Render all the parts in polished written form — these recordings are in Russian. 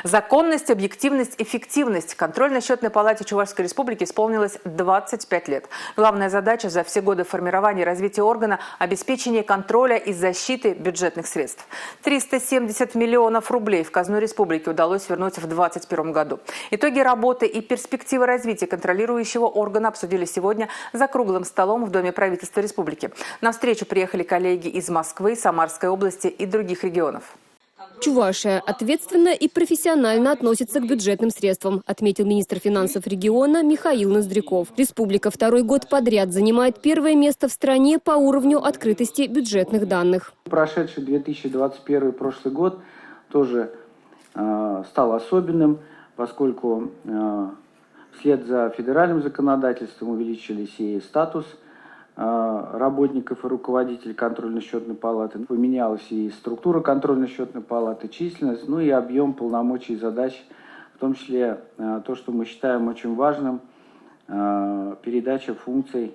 Законность, объективность, эффективность. Контрольно-счетной палате Чувашской Республики исполнилось 25 лет. Главная задача за все годы формирования и развития органа – обеспечение контроля и защиты бюджетных средств. 370 миллионов рублей в казну республики удалось вернуть в 2021 году. Итоги работы и перспективы развития контролирующего органа обсудили сегодня за круглым столом в Доме правительства республики. На встречу приехали коллеги из Москвы, Самарской области и других регионов. Чувашия ответственно и профессионально относится к бюджетным средствам, отметил министр финансов региона Михаил Ноздряков. Республика второй год подряд занимает первое место в стране по уровню открытости бюджетных данных. Прошедший 2021 прошлый год тоже стал особенным, поскольку вслед за федеральным законодательством увеличились и статус работников и руководителей контрольно-счетной палаты. Поменялась и структура контрольно-счетной палаты, численность, ну и объем полномочий и задач, в том числе то, что мы считаем очень важным, передача функций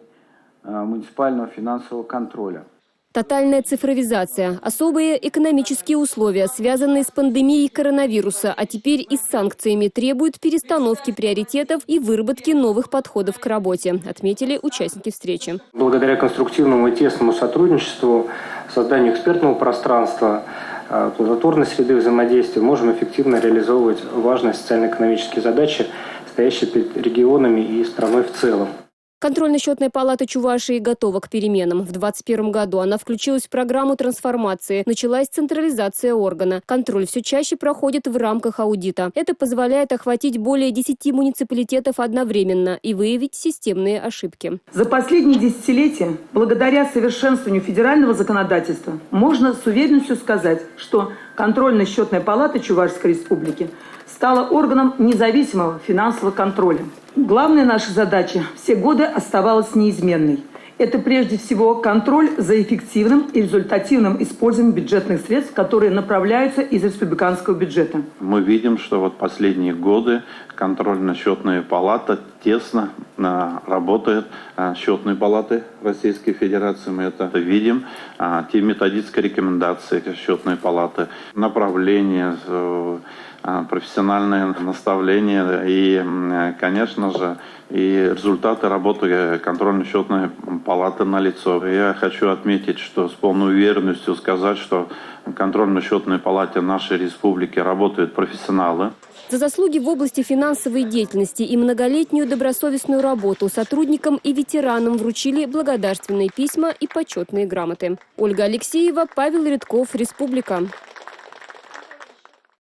муниципального финансового контроля. Тотальная цифровизация, особые экономические условия, связанные с пандемией коронавируса, а теперь и с санкциями, требуют перестановки приоритетов и выработки новых подходов к работе, отметили участники встречи. Благодаря конструктивному и тесному сотрудничеству, созданию экспертного пространства, плодотворной среды взаимодействия можем эффективно реализовывать важные социально-экономические задачи, стоящие перед регионами и страной в целом. Контрольно-счетная палата Чувашии готова к переменам. В 2021 году она включилась в программу трансформации. Началась централизация органа. Контроль все чаще проходит в рамках аудита. Это позволяет охватить более 10 муниципалитетов одновременно и выявить системные ошибки. За последние десятилетия, благодаря совершенствованию федерального законодательства, можно с уверенностью сказать, что контрольно-счетная палата Чувашской Республики стала органом независимого финансового контроля. Главная наша задача все годы оставалась неизменной. Это прежде всего контроль за эффективным и результативным использованием бюджетных средств, которые направляются из республиканского бюджета. Мы видим, что вот последние годы контрольно-счетная палата тесно работает с счетной палатой Российской Федерации. Мы это видим. Те методические рекомендации счетной палаты, направления, профессиональное наставление и, конечно же, и результаты работы контрольно-счетной палаты налицо. Я хочу отметить, что с полной уверенностью сказать, что в контрольно-счетной палате нашей республики работают профессионалы. За заслуги в области финансовой деятельности и многолетнюю добросовестную работу сотрудникам и ветеранам вручили благодарственные письма и почетные грамоты. Ольга Алексеева, Павел Редков, Республика.